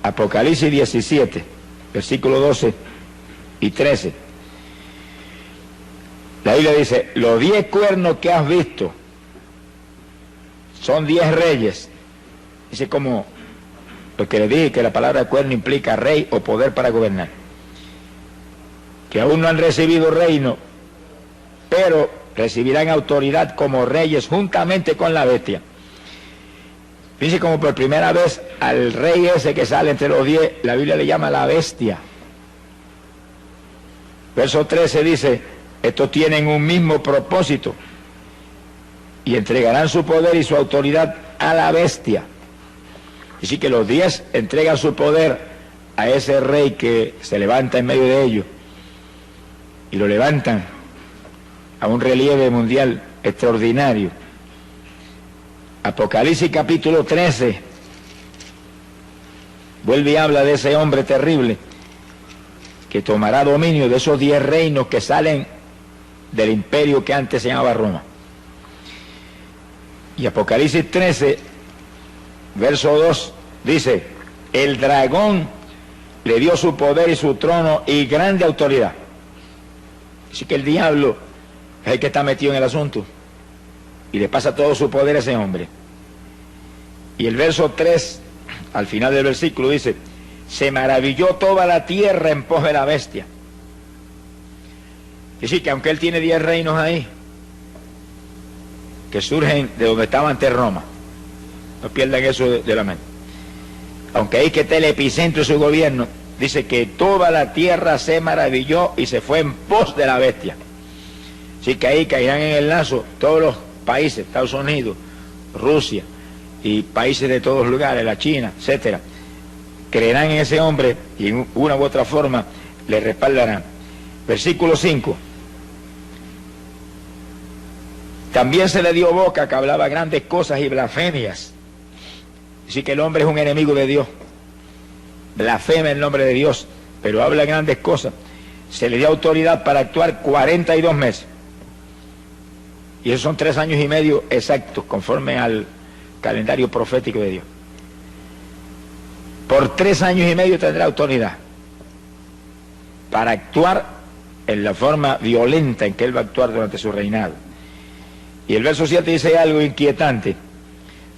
Apocalipsis 17, versículos 12 y 13. La Biblia dice, los 10 cuernos que has visto son 10 reyes. Dice como lo que le dije, que la palabra cuerno implica rey o poder para gobernar. Que aún no han recibido reino, pero recibirán autoridad como reyes juntamente con la bestia. Dice como por primera vez al rey ese que sale entre los 10, la Biblia le llama la bestia. Verso 13 dice, estos tienen un mismo propósito y entregarán su poder y su autoridad a la bestia. Así que los 10 entregan su poder a ese rey que se levanta en medio de ellos y lo levantan a un relieve mundial extraordinario. Apocalipsis capítulo 13 vuelve y habla de ese hombre terrible que tomará dominio de esos 10 reinos que salen del imperio que antes se llamaba Roma. Y Apocalipsis 13, verso 2, dice, el dragón le dio su poder y su trono y grande autoridad. Así que el diablo es el que está metido en el asunto y le pasa todo su poder a ese hombre. Y el verso 3, al final del versículo, dice, se maravilló toda la tierra en pos de la bestia. Es decir, que aunque él tiene 10 reinos ahí, que surgen de donde estaba antes Roma, no pierdan eso de la mente. Aunque ahí que está el epicentro de su gobierno, dice que toda la tierra se maravilló y se fue en pos de la bestia. Así que ahí caerán en el lazo todos los países, Estados Unidos, Rusia y países de todos lugares, la China, etcétera. Creerán en ese hombre y en una u otra forma le respaldarán. Versículo 5. También se le dio boca que hablaba grandes cosas y blasfemias. Así que el hombre es un enemigo de Dios. Blasfema el nombre de Dios, pero habla grandes cosas. Se le dio autoridad para actuar 42 meses. Y esos son 3 años y medio exactos, conforme al calendario profético de Dios. Por 3 años y medio tendrá autoridad para actuar en la forma violenta en que él va a actuar durante su reinado. Y el verso 7 dice algo inquietante.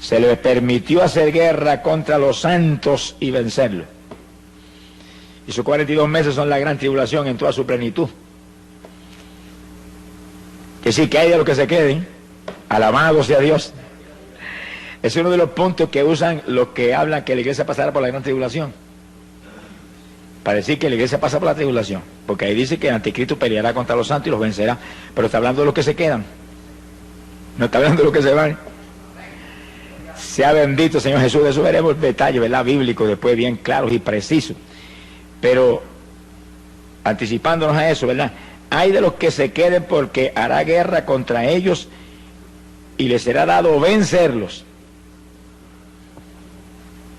Se le permitió hacer guerra contra los santos y vencerlos. Y sus 42 meses son la gran tribulación en toda su plenitud. Que sí, que hay de los que se queden, alabado sea Dios. Es uno de los puntos que usan los que hablan que la iglesia pasará por la gran tribulación. Para decir que la iglesia pasa por la tribulación. Porque ahí dice que el anticristo peleará contra los santos y los vencerá. Pero está hablando de los que se quedan. No está hablando de los que se van. Sea bendito Señor Jesús. De eso veremos detalles, ¿verdad? Bíblicos después bien claros y precisos. Pero anticipándonos a eso, ¿verdad? Hay de los que se queden porque hará guerra contra ellos y les será dado vencerlos.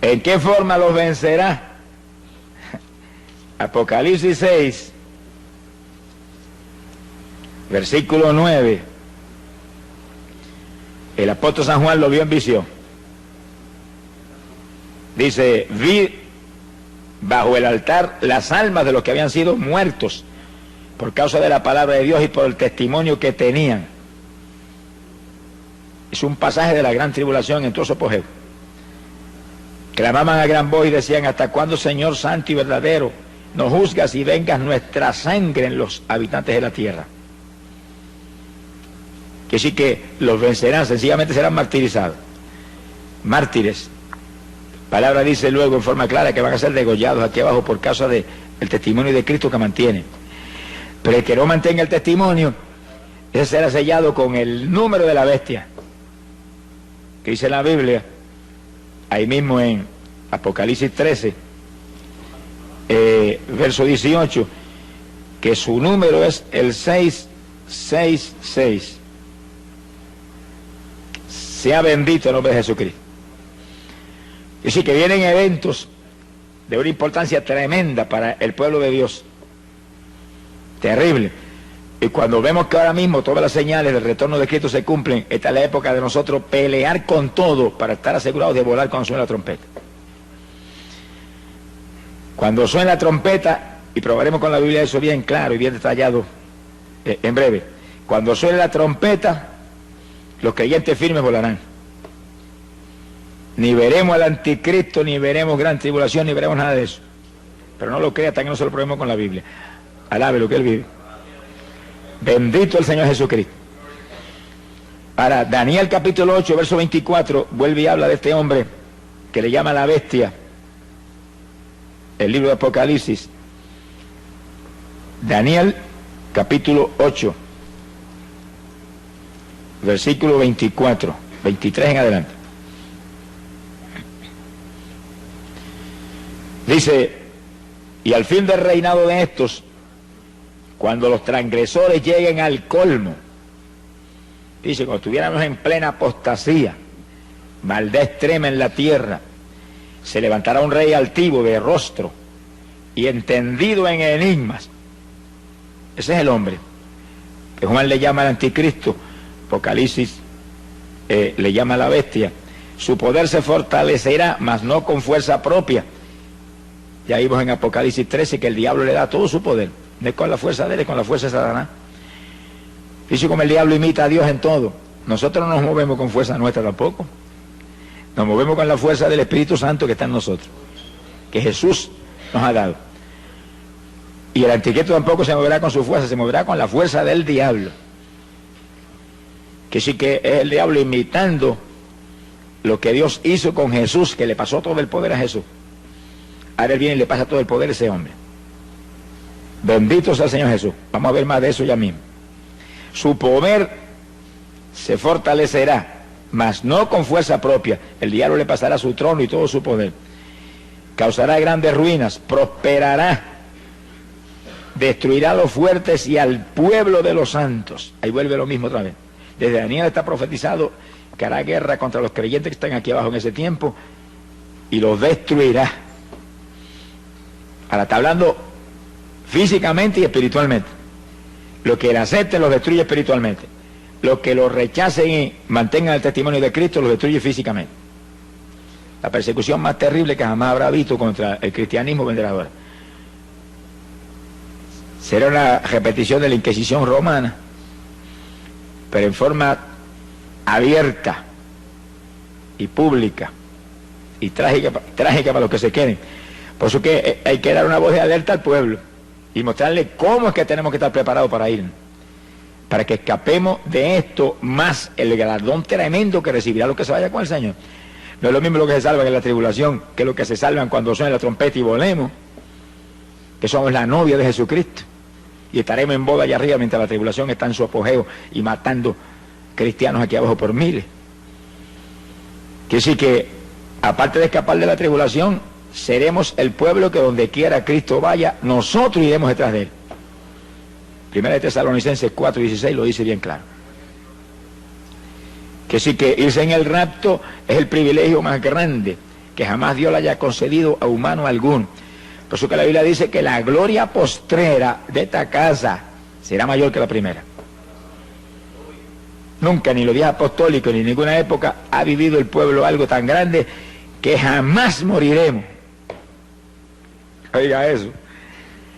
¿En qué forma los vencerá? Apocalipsis 6, versículo 9. El apóstol San Juan lo vio en visión. Dice, vi bajo el altar las almas de los que habían sido muertos por causa de la palabra de Dios y por el testimonio que tenían. Es un pasaje de la gran tribulación en todo su apogeo. Clamaban a gran voz y decían, ¿hasta cuándo, Señor santo y verdadero, nos juzgas y vengas nuestra sangre en los habitantes de la tierra? Que sí que los vencerán, sencillamente serán martirizados. Mártires. Palabra dice luego en forma clara que van a ser degollados aquí abajo por causa del testimonio de Cristo que mantienen. Pero el que no mantenga el testimonio, ese será sellado con el número de la bestia. Que dice la Biblia, ahí mismo en Apocalipsis 13, verso 18, que su número es el 666. Sea bendito el nombre de Jesucristo. Es decir, que vienen eventos de una importancia tremenda para el pueblo de Dios. Terrible. Y cuando vemos que ahora mismo todas las señales del retorno de Cristo se cumplen, esta es la época de nosotros pelear con todo para estar asegurados de volar cuando suene la trompeta. Cuando suene la trompeta, y probaremos con la Biblia eso bien claro y bien detallado en breve. Cuando suene la trompeta, los creyentes firmes volarán. Ni veremos al anticristo, ni veremos gran tribulación, ni veremos nada de eso. Pero no lo crea hasta que no se lo probemos con la Biblia. Alabe lo que él vive. Bendito el Señor Jesucristo. Ahora, Daniel capítulo 8, verso 24, vuelve y habla de este hombre que le llama la bestia. El libro de Apocalipsis. Daniel capítulo 8, versículo 24, 23 en adelante. Dice, y al fin del reinado de estos, cuando los transgresores lleguen al colmo, dice, cuando estuviéramos en plena apostasía, maldad extrema en la tierra, se levantará un rey altivo de rostro y entendido en enigmas. Ese es el hombre que Juan le llama el anticristo, Apocalipsis le llama la bestia. Su poder se fortalecerá, mas no con fuerza propia. Ya vimos en Apocalipsis 13 que el diablo le da todo su poder. No es con la fuerza de él, es con la fuerza de Satanás. Dice como el diablo imita a Dios en todo. Nosotros no nos movemos con fuerza nuestra tampoco. Nos movemos con la fuerza del Espíritu Santo que está en nosotros, que Jesús nos ha dado. Y el anticristo tampoco se moverá con su fuerza, se moverá con la fuerza del diablo. Que sí que es el diablo imitando lo que Dios hizo con Jesús, que le pasó todo el poder a Jesús. Ahora él viene y le pasa todo el poder a ese hombre. Bendito sea el Señor Jesús. Vamos a ver más de eso ya mismo. Su poder se fortalecerá, mas no con fuerza propia. El diablo le pasará su trono y todo su poder. Causará grandes ruinas, prosperará, destruirá a los fuertes y al pueblo de los santos. Ahí vuelve lo mismo otra vez. Desde Daniel está profetizado que hará guerra contra los creyentes que están aquí abajo en ese tiempo y los destruirá. Ahora está hablando físicamente y espiritualmente. Los que le acepten los destruye espiritualmente. Los que lo rechacen y mantengan el testimonio de Cristo los destruye físicamente. La persecución más terrible que jamás habrá visto contra el cristianismo vendrá ahora. Será una repetición de la Inquisición romana, pero en forma abierta y pública y trágica para los que se queden. Por eso que hay que dar una voz de alerta al pueblo y mostrarle cómo es que tenemos que estar preparados para ir, para que escapemos de esto, más el galardón tremendo que recibirá los que se vaya con el Señor. No es lo mismo lo que se salvan en la tribulación que lo que se salvan cuando suene la trompeta y volemos, que somos la novia de Jesucristo y estaremos en boda allá arriba mientras la tribulación está en su apogeo y matando cristianos aquí abajo por miles. Quiere decir que aparte de escapar de la tribulación, seremos el pueblo que donde quiera Cristo vaya, nosotros iremos detrás de él. Primera de Tesalonicenses 4:16 lo dice bien claro. Que sí que irse en el rapto es el privilegio más grande que jamás Dios le haya concedido a humano alguno. Por eso que la Biblia dice que la gloria postrera de esta casa será mayor que la primera. Nunca, ni en los días apostólicos, ni en ninguna época, ha vivido el pueblo algo tan grande que jamás moriremos. Oiga eso.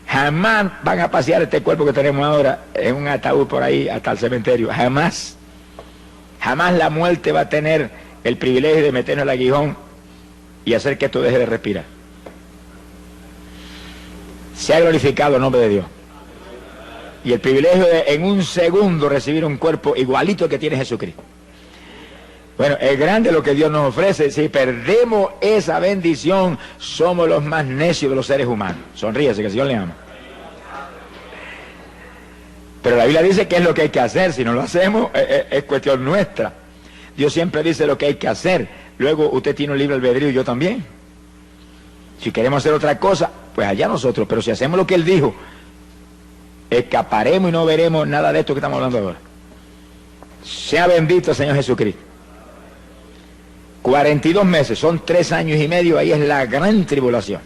Jamás van a pasear este cuerpo que tenemos ahora en un ataúd por ahí hasta el cementerio. Jamás. Jamás la muerte va a tener el privilegio de meternos el aguijón y hacer que esto deje de respirar. Se ha glorificado el nombre de Dios. Y el privilegio de en un segundo recibir un cuerpo igualito que tiene Jesucristo. Bueno, es grande lo que Dios nos ofrece. Si perdemos esa bendición, somos los más necios de los seres humanos. Sonríese, que el Señor le ama. Pero la Biblia dice que es lo que hay que hacer. Si no lo hacemos, es cuestión nuestra. Dios siempre dice lo que hay que hacer. Luego usted tiene un libre albedrío y yo también. Si queremos hacer otra cosa, pues allá nosotros. Pero si hacemos lo que Él dijo, escaparemos y no veremos nada de esto que estamos hablando ahora. Sea bendito el Señor Jesucristo. 42 meses, son 3 años y medio, ahí es la gran tribulación.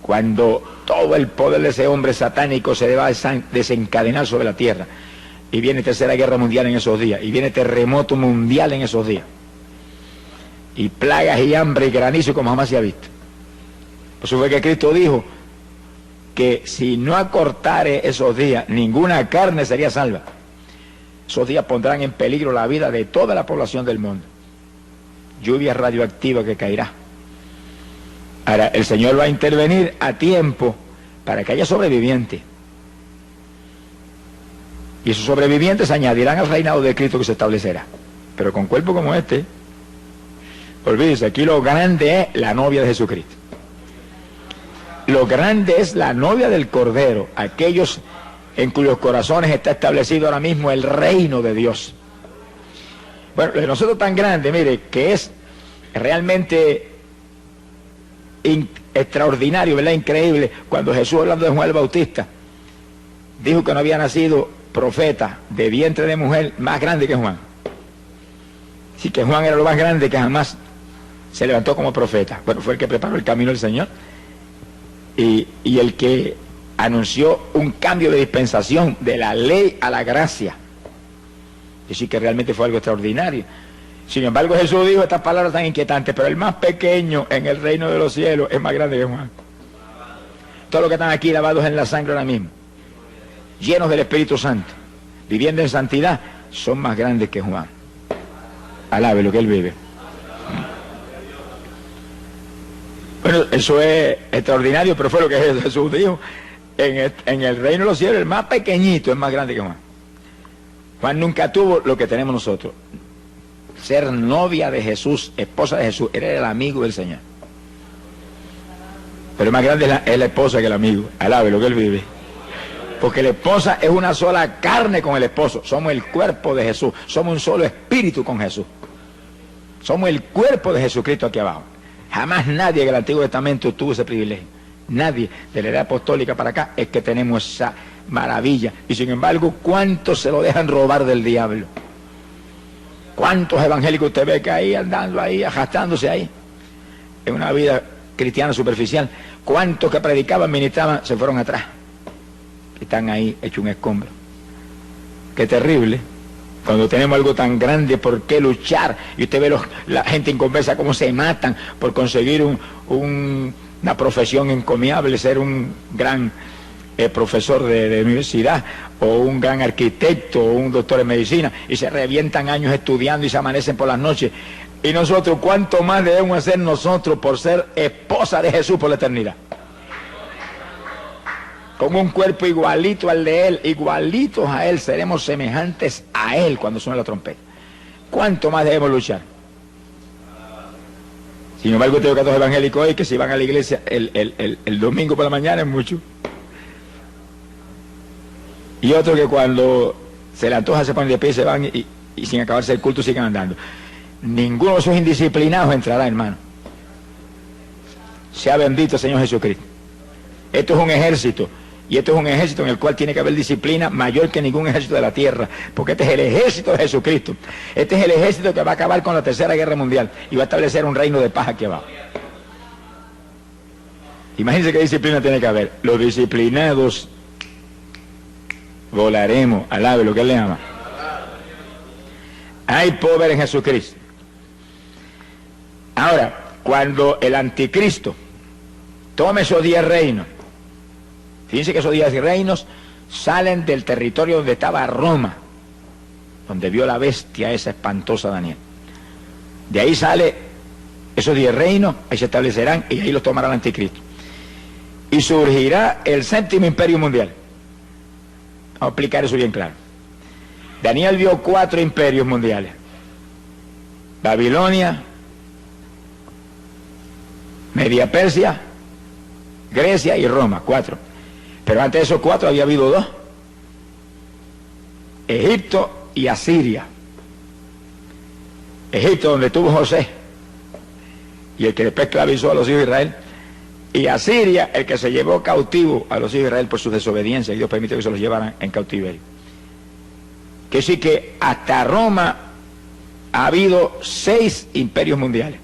Cuando todo el poder de ese hombre satánico se va a desencadenar sobre la tierra. Y viene tercera guerra mundial en esos días. Y viene terremoto mundial en esos días. Y plagas y hambre y granizo como jamás se ha visto. Por eso fue que Cristo dijo que si no acortare esos días, ninguna carne sería salva. Esos días pondrán en peligro la vida de toda la población del mundo. Lluvia radioactiva que caerá. Ahora, el Señor va a intervenir a tiempo para que haya sobrevivientes. Y esos sobrevivientes se añadirán al reinado de Cristo que se establecerá. Pero con cuerpo como este, olvídese, aquí lo grande es la novia de Jesucristo. Lo grande es la novia del Cordero, aquellos en cuyos corazones está establecido ahora mismo el reino de Dios. Bueno, lo de nosotros tan grande, mire, que es realmente extraordinario, ¿verdad? Increíble, cuando Jesús, hablando de Juan el Bautista, dijo que no había nacido profeta de vientre de mujer más grande que Juan. Sí, que Juan era lo más grande que jamás se levantó como profeta. Bueno, fue el que preparó el camino del Señor y el que anunció un cambio de dispensación de la ley a la gracia. Y sí que realmente fue algo extraordinario. Sin embargo, Jesús dijo estas palabras tan inquietantes: pero el más pequeño en el reino de los cielos es más grande que Juan. Todos los que están aquí lavados en la sangre ahora mismo, llenos del Espíritu Santo, viviendo en santidad, son más grandes que Juan. Alabe lo que él vive. Bueno, eso es extraordinario, pero fue lo que Jesús dijo. En el reino de los cielos, el más pequeñito es más grande que Juan. Juan nunca tuvo lo que tenemos nosotros: ser novia de Jesús, esposa de Jesús. Era el amigo del Señor. Pero más grande es la esposa que el amigo. Alabe lo que él vive. Porque la esposa es una sola carne con el esposo. Somos el cuerpo de Jesús. Somos un solo espíritu con Jesús. Somos el cuerpo de Jesucristo aquí abajo. Jamás nadie en el Antiguo Testamento tuvo ese privilegio. Nadie de la edad apostólica para acá es que tenemos esa maravilla. Y sin embargo, ¿cuántos se lo dejan robar del diablo? ¿Cuántos evangélicos usted ve que ahí andando ahí, arrastrándose ahí en una vida cristiana superficial? ¿Cuántos que predicaban, ministraban, se fueron atrás? Están ahí hecho un escombro. Qué terrible. Cuando tenemos algo tan grande por qué luchar, y usted ve la gente inconversa cómo se matan por conseguir una profesión encomiable, ser un gran profesor de universidad, o un gran arquitecto, o un doctor en medicina, y se revientan años estudiando y se amanecen por las noches. Y nosotros, ¿cuánto más debemos hacer nosotros por ser esposa de Jesús por la eternidad? Con un cuerpo igualito al de Él, igualitos a Él, seremos semejantes a Él cuando suene la trompeta. ¿Cuánto más debemos luchar? Sin embargo, tengo casos evangélicos hoy que si van a la iglesia el domingo por la mañana es mucho. Y otros que cuando se le antoja se ponen de pie y se van y sin acabarse el culto siguen andando. Ninguno de esos indisciplinados entrará, hermano. Sea bendito el Señor Jesucristo. Esto es un ejército. Y esto es un ejército en el cual tiene que haber disciplina mayor que ningún ejército de la tierra, porque este es el ejército de Jesucristo. Este es el ejército que va a acabar con la Tercera Guerra Mundial y va a establecer un reino de paz aquí abajo. Imagínense qué disciplina tiene que haber. Los disciplinados volaremos. Alabe lo que Él le ama. Hay poder en Jesucristo. Ahora, cuando el anticristo tome esos 10 reinos, fíjense que esos 10 reinos salen del territorio donde estaba Roma, donde vio la bestia esa espantosa Daniel. De ahí sale esos 10 reinos, ahí se establecerán y ahí los tomará el anticristo. Y surgirá el 7º imperio mundial. Vamos a explicar eso bien claro. Daniel vio 4 imperios mundiales: Babilonia, Media Persia, Grecia y Roma. 4. Pero antes de esos 4 había habido 2: Egipto y Asiria. Egipto, donde estuvo José y el que después esclavizó a los hijos de Israel, y Asiria, el que se llevó cautivo a los hijos de Israel por su desobediencia, y Dios permitió que se los llevaran en cautiverio. Que sí que hasta Roma ha habido 6 imperios mundiales.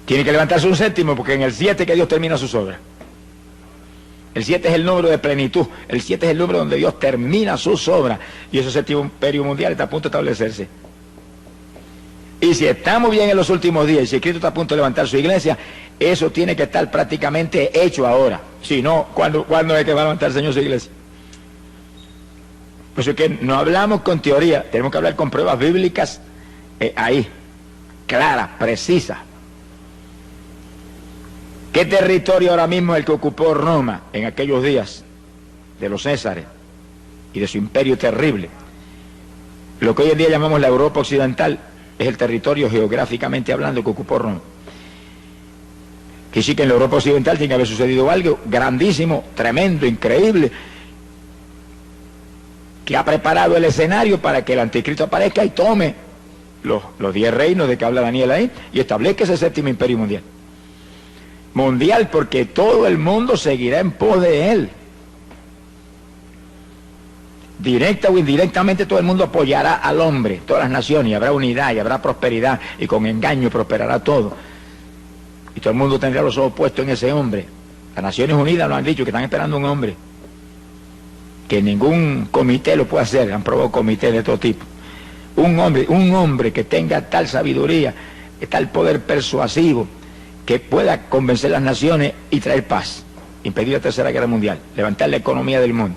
Tiene que levantarse un 7º, porque en el 7 que Dios termina sus obras. El 7 es el número de plenitud. El 7 es el número donde Dios termina sus obras. Y ese 7º imperio mundial está a punto de establecerse. Y si estamos bien en los últimos días, y si Cristo está a punto de levantar su iglesia, eso tiene que estar prácticamente hecho ahora. Si no, ¿cuándo es que va a levantar el Señor su iglesia? Por eso es que no hablamos con teoría, tenemos que hablar con pruebas bíblicas ahí, claras, precisas. ¿Qué territorio ahora mismo es el que ocupó Roma en aquellos días de los Césares y de su imperio terrible? Lo que hoy en día llamamos la Europa occidental es el territorio geográficamente hablando que ocupó Roma. Que sí que en la Europa occidental tiene que haber sucedido algo grandísimo, tremendo, increíble, que ha preparado el escenario para que el anticristo aparezca y tome los 10 reinos de que habla Daniel ahí y establezca ese séptimo imperio mundial. Mundial, porque todo el mundo seguirá en pos de él. Directa o indirectamente todo el mundo apoyará al hombre, todas las naciones, y habrá unidad y habrá prosperidad, y con engaño prosperará todo. Y todo el mundo tendrá los ojos puestos en ese hombre. Las Naciones Unidas lo han dicho, que están esperando un hombre, que ningún comité lo puede hacer, han probado comités de todo tipo. Un hombre que tenga tal sabiduría, tal poder persuasivo, que pueda convencer a las naciones y traer paz, impedir la tercera guerra mundial, levantar la economía del mundo.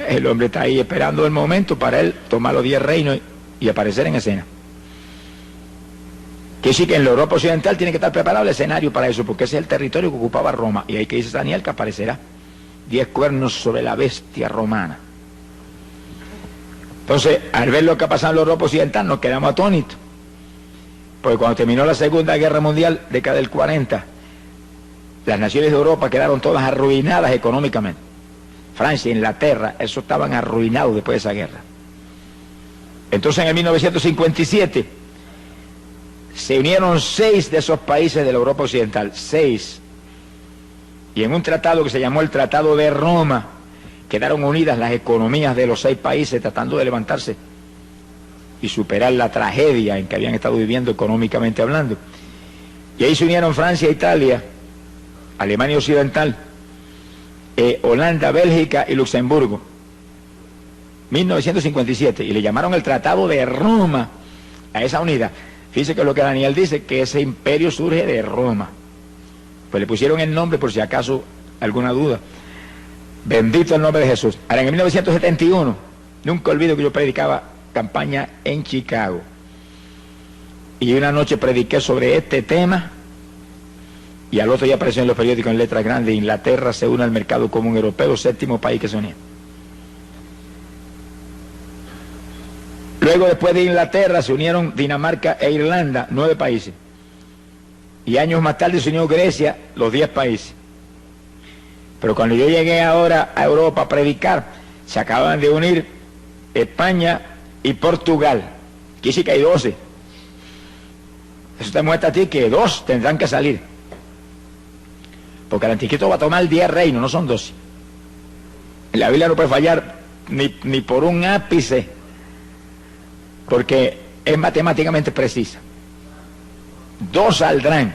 El hombre está ahí esperando el momento para él tomar los 10 reinos y aparecer en escena. Que sí que en la Europa occidental tiene que estar preparado el escenario para eso, porque ese es el territorio que ocupaba Roma, y ahí que dice Daniel que aparecerá 10 cuernos sobre la bestia romana. Entonces, al ver lo que ha pasado en la Europa occidental, nos quedamos atónitos. Porque cuando terminó la Segunda Guerra Mundial, década del 40, las naciones de Europa quedaron todas arruinadas económicamente. Francia, Inglaterra, eso estaban arruinados después de esa guerra. Entonces en el 1957 se unieron 6 de esos países de la Europa occidental, 6. Y en un tratado que se llamó el Tratado de Roma, quedaron unidas las economías de los 6 países tratando de levantarse y superar la tragedia en que habían estado viviendo económicamente hablando. Y ahí se unieron Francia, Italia, Alemania Occidental, Holanda, Bélgica y Luxemburgo. 1957, y le llamaron el Tratado de Roma a esa unidad. Fíjese que lo que Daniel dice, que ese imperio surge de Roma. Pues le pusieron el nombre por si acaso alguna duda. Bendito el nombre de Jesús. Ahora en 1971, nunca olvido que yo predicaba campaña en Chicago. Y una noche prediqué sobre este tema, y al otro día apareció en los periódicos en letras grandes: Inglaterra se une al mercado común europeo, 7º país que se unía. Luego, después de Inglaterra, se unieron Dinamarca e Irlanda, 9 países. Y años más tarde se unió Grecia, los 10 países. Pero cuando yo llegué ahora a Europa a predicar, se acaban de unir España y Portugal. Aquí sí que hay 12. Eso te muestra a ti que 2 tendrán que salir. Porque el anticristo va a tomar 10 reinos, no son 12. La Biblia no puede fallar ni por un ápice, porque es matemáticamente precisa. 2 saldrán.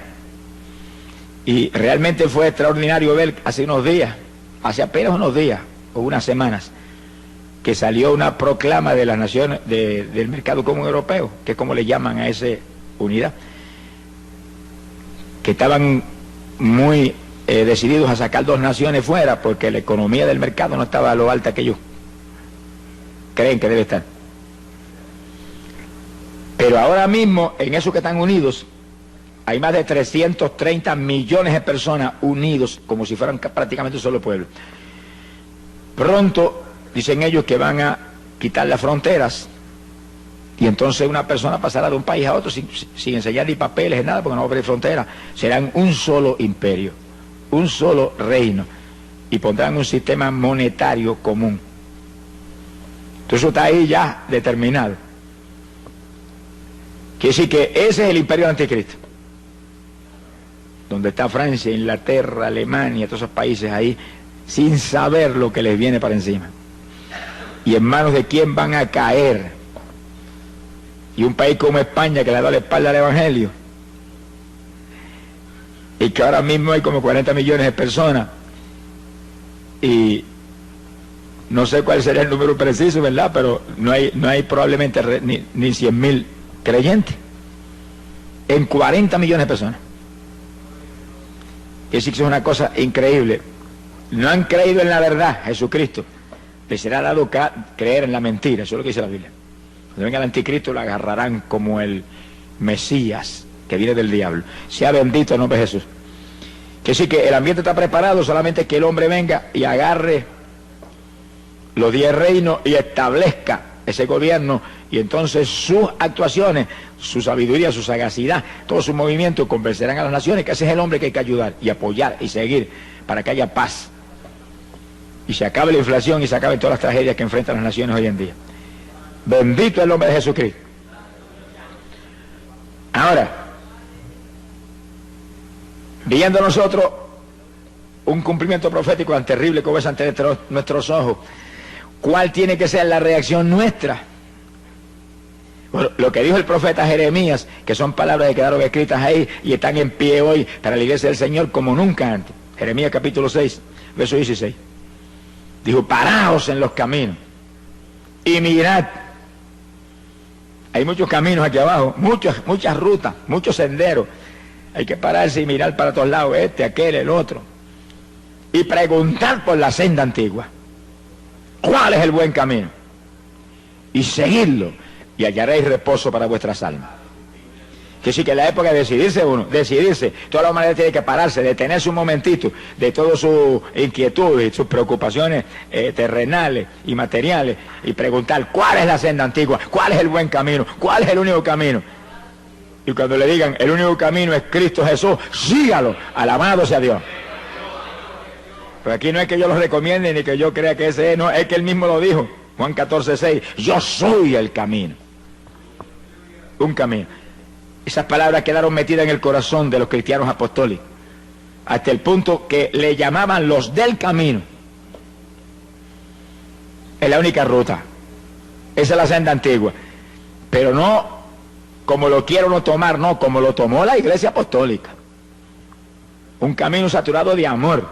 Y realmente fue extraordinario ver hace apenas unos días o unas semanas, que salió una proclama de las naciones del mercado común europeo, que es como le llaman a esa unidad, que estaban muy decididos a sacar 2 naciones fuera, porque la economía del mercado no estaba a lo alta que ellos creen que debe estar. Pero ahora mismo, en esos que están unidos, hay más de 330 millones de personas unidos, como si fueran prácticamente un solo pueblo. Pronto, dicen ellos, que van a quitar las fronteras, y entonces una persona pasará de un país a otro sin enseñar ni papeles, ni nada, porque no va a haber frontera. Serán un solo imperio, un solo reino, y pondrán un sistema monetario común. Entonces eso está ahí ya determinado. Quiere decir que ese es el imperio del anticristo, donde está Francia, Inglaterra, Alemania, todos esos países ahí, sin saber lo que les viene para encima. Y en manos de quién van a caer. Y un país como España, que le ha dado la espalda al Evangelio, y que ahora mismo hay como 40 millones de personas, y no sé cuál sería el número preciso, ¿verdad? Pero no hay probablemente ni 100.000 creyentes. en 40 millones de personas. Que sí que es una cosa increíble. No han creído en la verdad, Jesucristo. Les será dado creer en la mentira, eso es lo que dice la Biblia. Cuando venga el anticristo lo agarrarán como el Mesías que viene del diablo. Sea bendito el nombre de Jesús. Que sí que el ambiente está preparado, solamente que el hombre venga y agarre los 10 reinos y establezca ese gobierno, y entonces sus actuaciones, su sabiduría, su sagacidad, todo su movimiento convencerán a las naciones que ese es el hombre que hay que ayudar y apoyar y seguir para que haya paz y se acabe la inflación y se acaben todas las tragedias que enfrentan las naciones hoy en día. Bendito el nombre de Jesucristo. Ahora, viendo nosotros un cumplimiento profético tan terrible como es ante nuestros ojos, ¿cuál tiene que ser la reacción nuestra? Bueno, lo que dijo el profeta Jeremías, que son palabras que quedaron escritas ahí y están en pie hoy para la iglesia del Señor como nunca antes. Jeremías capítulo 6, verso 16. Dijo, paraos en los caminos y mirad. Hay muchos caminos aquí abajo, muchas rutas, muchos senderos. Hay que pararse y mirar para todos lados, este, aquel, el otro. Y preguntar por la senda antigua. ¿Cuál es el buen camino? Y seguirlo, y hallaréis reposo para vuestras almas. Que sí, que en la época de decidirse, toda la humanidad tiene que pararse, detenerse un momentito de todas sus inquietudes y sus preocupaciones terrenales y materiales, y preguntar cuál es la senda antigua, cuál es el buen camino, cuál es el único camino. Y cuando le digan el único camino es Cristo Jesús, sígalo, alabado sea Dios. Pero aquí no es que yo lo recomiende ni que yo crea que ese es, no, es que él mismo lo dijo, Juan 14:6, yo soy el camino. Un camino. Esas palabras quedaron metidas en el corazón de los cristianos apostólicos, hasta el punto que le llamaban los del camino. Es la única ruta, esa es la senda antigua, pero no como lo quiere uno tomar, no, como lo tomó la iglesia apostólica. Un camino saturado de amor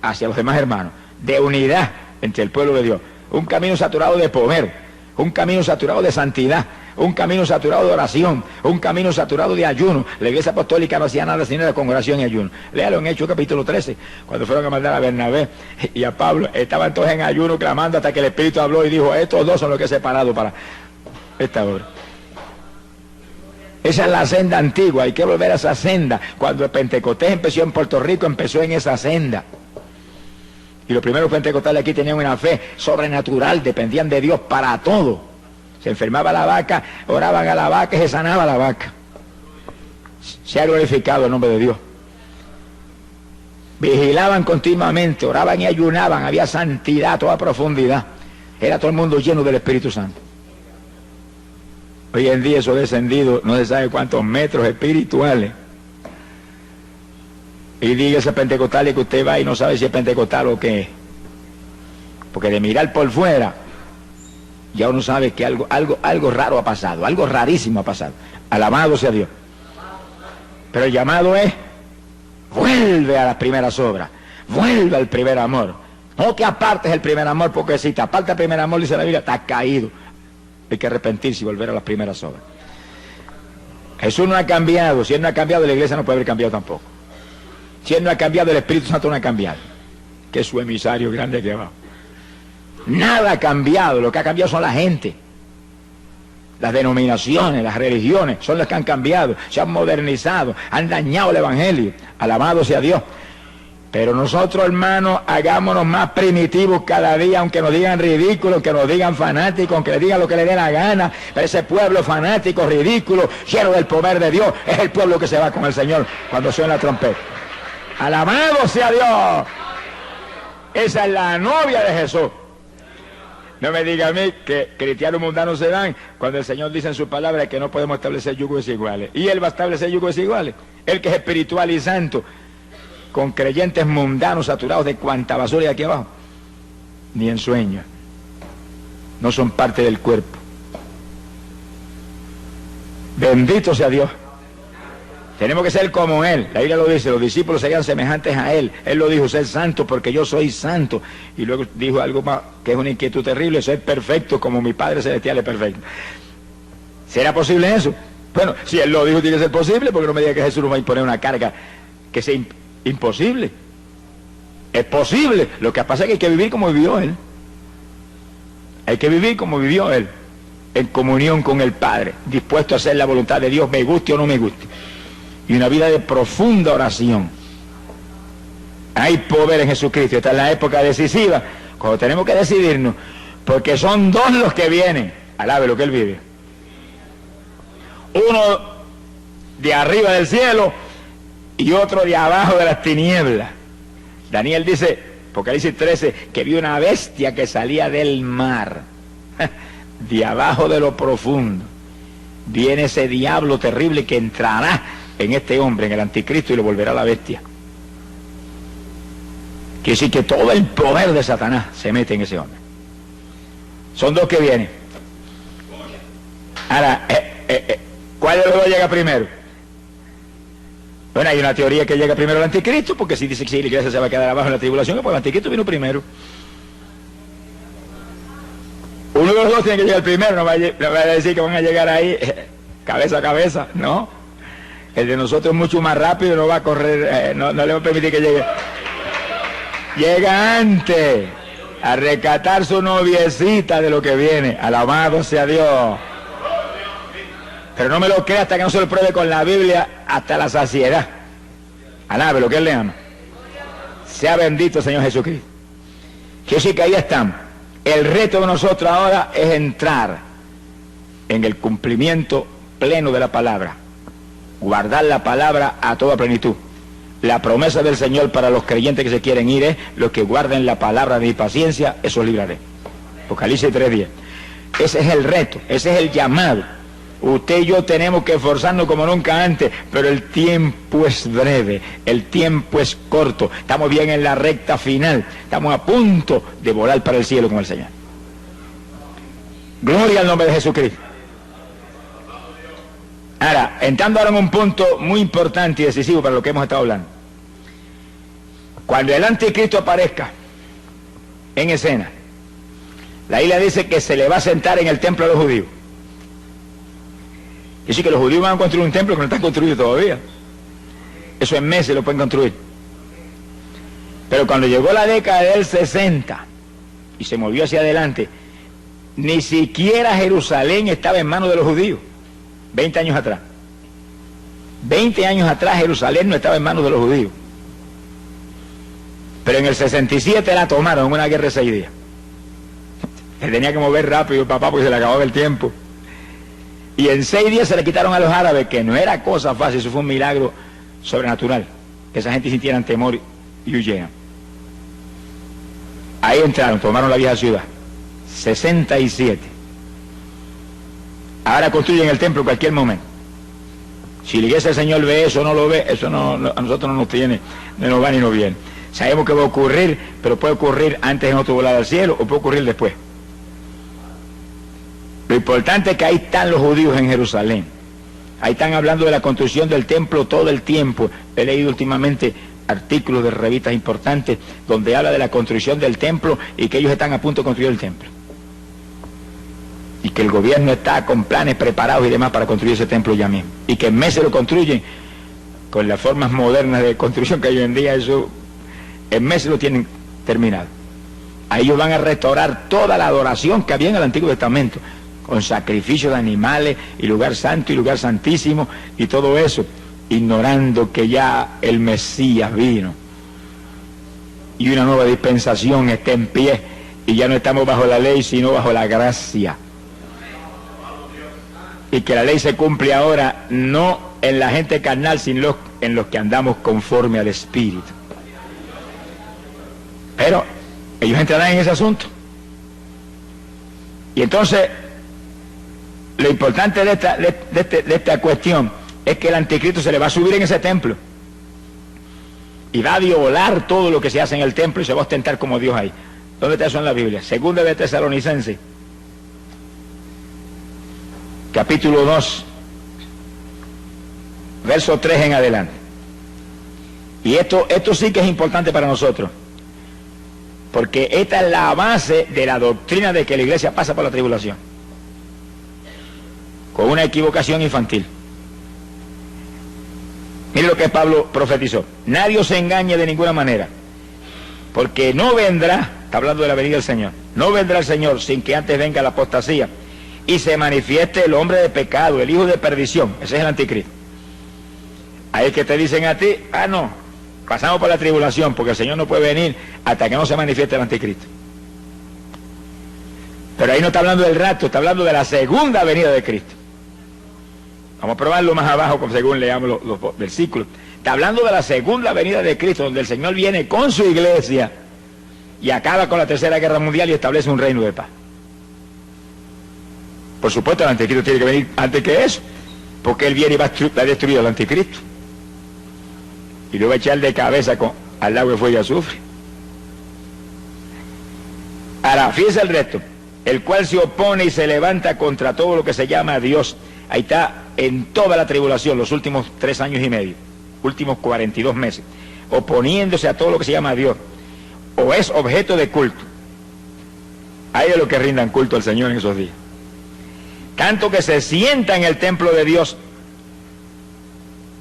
hacia los demás hermanos, de unidad entre el pueblo de Dios, un camino saturado de poder, un camino saturado de santidad, un camino saturado de oración, un camino saturado de ayuno. La iglesia apostólica no hacía nada sino de congregación y ayuno. Léalo en Hechos capítulo 13, cuando fueron a mandar a Bernabé y a Pablo, estaban todos en ayuno clamando hasta que el Espíritu habló y dijo, estos dos son los que he separado para esta obra. Esa es la senda antigua, hay que volver a esa senda. Cuando el Pentecostés empezó en Puerto Rico, empezó en esa senda. Y los primeros pentecostales aquí tenían una fe sobrenatural, dependían de Dios para todo. Se enfermaba la vaca, oraban a la vaca y se sanaba la vaca. Se ha glorificado el nombre de Dios. Vigilaban continuamente, oraban y ayunaban, había santidad a toda profundidad. Era todo el mundo lleno del Espíritu Santo. Hoy en día eso ha descendido no se sabe cuántos metros espirituales. Y diga ese pentecostal que usted va y no sabe si es pentecostal o qué es. Porque de mirar por fuera, ya uno sabe que algo raro ha pasado, algo rarísimo ha pasado. Alabado sea Dios. Pero el llamado es, vuelve a las primeras obras, vuelve al primer amor. No te apartes el primer amor, porque si te apartas el primer amor, dice la Biblia, estás caído. Hay que arrepentirse y volver a las primeras obras. Jesús no ha cambiado. Si Él no ha cambiado, la iglesia no puede haber cambiado tampoco. Si Él no ha cambiado, el Espíritu Santo no ha cambiado, que es su emisario grande aquí abajo. Nada ha cambiado, lo que ha cambiado son la gente. Las denominaciones, las religiones, son las que han cambiado, se han modernizado, han dañado el Evangelio. Alabado sea Dios. Pero nosotros, hermanos, hagámonos más primitivos cada día, aunque nos digan ridículos, aunque nos digan fanáticos, aunque le digan lo que le dé la gana. Pero ese pueblo fanático, ridículo, lleno del poder de Dios, es el pueblo que se va con el Señor cuando suena la trompeta. Alabado sea Dios. Esa es la novia de Jesús. No me diga a mí que cristianos mundanos se dan cuando el Señor dice en su palabra que no podemos establecer yugos desiguales. Y Él va a establecer yugos desiguales. Él que es espiritual y santo, con creyentes mundanos saturados de cuanta basura hay aquí abajo. Ni en sueños. No son parte del cuerpo. Bendito sea Dios. Tenemos que ser como Él. La Biblia lo dice, los discípulos serían semejantes a Él. Él lo dijo, ser santo porque yo soy santo. Y luego dijo algo más, que es una inquietud terrible, ser perfecto como mi Padre Celestial es perfecto. ¿Será posible eso? Bueno, si él lo dijo, tiene que ser posible, porque no me diga que Jesús nos va a imponer una carga que sea imposible. Es posible. Lo que pasa es que hay que vivir como vivió él. Hay que vivir como vivió él, en comunión con el Padre, dispuesto a hacer la voluntad de Dios, me guste o no me guste. Y una vida de profunda oración. Hay poder en Jesucristo. Esta es la época decisiva, cuando tenemos que decidirnos, porque son dos los que vienen. Alabe lo que él vive. Uno de arriba del cielo y otro de abajo de las tinieblas. Daniel dice, Apocalipsis 13, que vio una bestia que salía del mar, de abajo de lo profundo. Viene ese diablo terrible que entrará en este hombre, en el anticristo, y lo volverá a la bestia. Quiere decir que todo el poder de Satanás se mete en ese hombre. Son dos que vienen. Ahora, ¿cuál de los dos llega primero? Bueno, hay una teoría que llega primero el anticristo, porque si dice que si la iglesia se va a quedar abajo en la tribulación, pues el anticristo vino primero. Uno de los dos tiene que llegar primero, no va a decir que van a llegar ahí cabeza a cabeza, no. El de nosotros es mucho más rápido, no va a correr, no le va a permitir que llegue. Llega antes a rescatar su noviecita de lo que viene. Alabado sea Dios. Pero no me lo crea hasta que no se lo pruebe con la Biblia hasta la saciedad. Alabe lo que él le ama. Sea bendito Señor Jesucristo. Quiero decir que ahí estamos. El reto de nosotros ahora es entrar en el cumplimiento pleno de la palabra. Guardar la palabra a toda plenitud. La promesa del Señor para los creyentes que se quieren ir es: los que guarden la palabra de mi paciencia, esos libraré. Apocalipsis 3:10. Ese es el reto, ese es el llamado. Usted y yo tenemos que esforzarnos como nunca antes, pero el tiempo es breve, el tiempo es corto. Estamos bien en la recta final, estamos a punto de volar para el cielo con el Señor. Gloria al nombre de Jesucristo. Ahora, entrando ahora en un punto muy importante y decisivo para lo que hemos estado hablando. Cuando el anticristo aparezca en escena, la Biblia dice que se le va a sentar en el templo de los judíos. Y sí que los judíos van a construir un templo que no está construido todavía. Eso en meses lo pueden construir. Pero cuando llegó la década del 60 y se movió hacia adelante, ni siquiera Jerusalén estaba en manos de los judíos. 20 años atrás. 20 años atrás Jerusalén no estaba en manos de los judíos. Pero en el 67 la tomaron en una guerra de 6 días. Él tenía que mover rápido el papá porque se le acababa el tiempo. Y en 6 días se le quitaron a los árabes, que no era cosa fácil, eso fue un milagro sobrenatural, que esa gente sintieran temor y huyeran. Ahí entraron, tomaron la vieja ciudad. 67. Ahora construyen el templo en cualquier momento. Si la iglesia del Señor ve eso o no lo ve, eso no, a nosotros no nos tiene, no nos va ni nos viene. Sabemos que va a ocurrir, pero puede ocurrir antes de nosotros volar al cielo o puede ocurrir después. Lo importante es que ahí están los judíos en Jerusalén. Ahí están hablando de la construcción del templo todo el tiempo. He leído últimamente artículos de revistas importantes donde habla de la construcción del templo y que ellos están a punto de construir el templo. Y que el gobierno está con planes preparados y demás para construir ese templo ya mismo. Y que en meses lo construyen con las formas modernas de construcción que hay hoy en día, eso en meses lo tienen terminado. Ahí ellos van a restaurar toda la adoración que había en el Antiguo Testamento, con sacrificio de animales y lugar santo y lugar santísimo y todo eso, ignorando que ya el Mesías vino y una nueva dispensación está en pie y ya no estamos bajo la ley sino bajo la gracia, y que la ley se cumple ahora no en la gente carnal sino en los que andamos conforme al Espíritu. Pero ellos entrarán en ese asunto. Y entonces lo importante de esta cuestión es que el anticristo se le va a subir en ese templo y va a violar todo lo que se hace en el templo y se va a ostentar como Dios ahí. ¿Dónde está eso en la Biblia? Segunda de Tesalonicenses, capítulo 2, verso 3 en adelante. Y esto sí que es importante para nosotros, porque esta es la base de la doctrina de que la iglesia pasa por la tribulación, con una equivocación infantil. Mire lo que Pablo profetizó: nadie os engañe de ninguna manera, porque no vendrá, está hablando de la venida del Señor, no vendrá el Señor sin que antes venga la apostasía y se manifieste el hombre de pecado, el hijo de perdición. Ese es el anticristo. Ahí es que te dicen a ti: ah, no, pasamos por la tribulación, porque el Señor no puede venir hasta que no se manifieste el anticristo. Pero ahí no está hablando del rapto, está hablando de la segunda venida de Cristo. Vamos a probarlo más abajo, según leamos los versículos. Está hablando de la segunda venida de Cristo, donde el Señor viene con su iglesia y acaba con la tercera guerra mundial y establece un reino de paz. Por supuesto, el anticristo tiene que venir antes que eso, porque él viene y va a destruir al anticristo y lo va a echar de cabeza al lago de fuego y azufre. Ahora, fíjese el resto: el cual se opone y se levanta contra todo lo que se llama Dios. Ahí está, en toda la tribulación, los últimos 3 años y medio, últimos 42 meses, oponiéndose a todo lo que se llama Dios, o es objeto de culto. Hay de los que rindan culto al Señor en esos días. Tanto que se sienta en el templo de Dios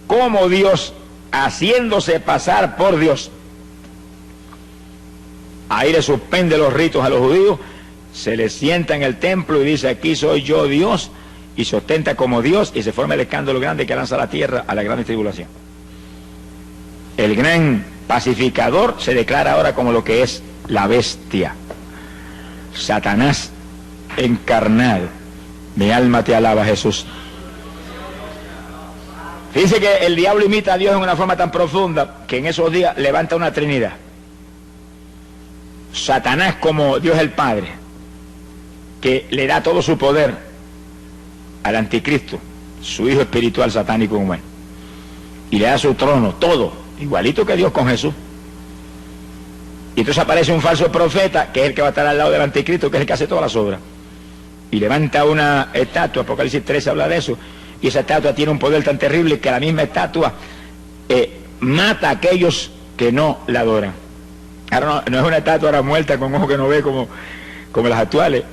como Dios, haciéndose pasar por Dios. Ahí le suspende los ritos a los judíos, se le sienta en el templo y dice: aquí soy yo Dios, y se ostenta como Dios, y se forma el escándalo grande que lanza a la tierra a la gran tribulación. El gran pacificador se declara ahora como lo que es la bestia, Satanás encarnado. Mi alma te alaba, Jesús. Dice que el diablo imita a Dios en una forma tan profunda que en esos días levanta una trinidad: Satanás como Dios el Padre, que le da todo su poder al anticristo, su hijo espiritual satánico humano, y le da su trono, todo, igualito que Dios con Jesús. Y entonces aparece un falso profeta, que es el que va a estar al lado del anticristo, que es el que hace todas las obras, y levanta una estatua. Apocalipsis 13 habla de eso, y esa estatua tiene un poder tan terrible que la misma estatua mata a aquellos que no la adoran. Ahora no es una estatua ahora muerta con ojos que no ve como las actuales.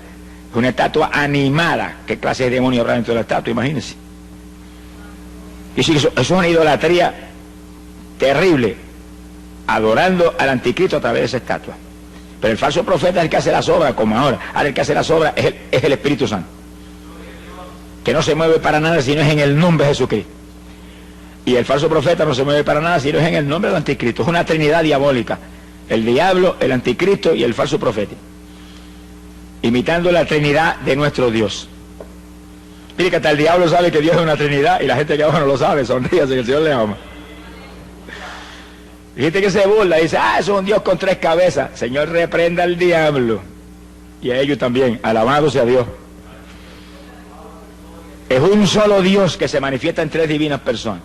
Es una estatua animada. ¿Qué clase de demonio habrá dentro de la estatua? Imagínense. Y sí, eso es una idolatría terrible, adorando al anticristo a través de esa estatua. Pero el falso profeta es el que hace las obras, como ahora. Ahora el que hace las obras es el Espíritu Santo, que no se mueve para nada si no es en el nombre de Jesucristo. Y el falso profeta no se mueve para nada si no es en el nombre del anticristo. Es una trinidad diabólica: el diablo, el anticristo y el falso profeta, imitando la trinidad de nuestro Dios. Mire que hasta el diablo sabe que Dios es una trinidad y la gente que abajo no lo sabe. Sonríase, que el Señor le ama. Y gente que se burla, dice: ah, eso es un Dios con 3 cabezas. Señor, reprenda al diablo y a ellos también. Alabado sea Dios. Es un solo Dios que se manifiesta en 3 divinas personas.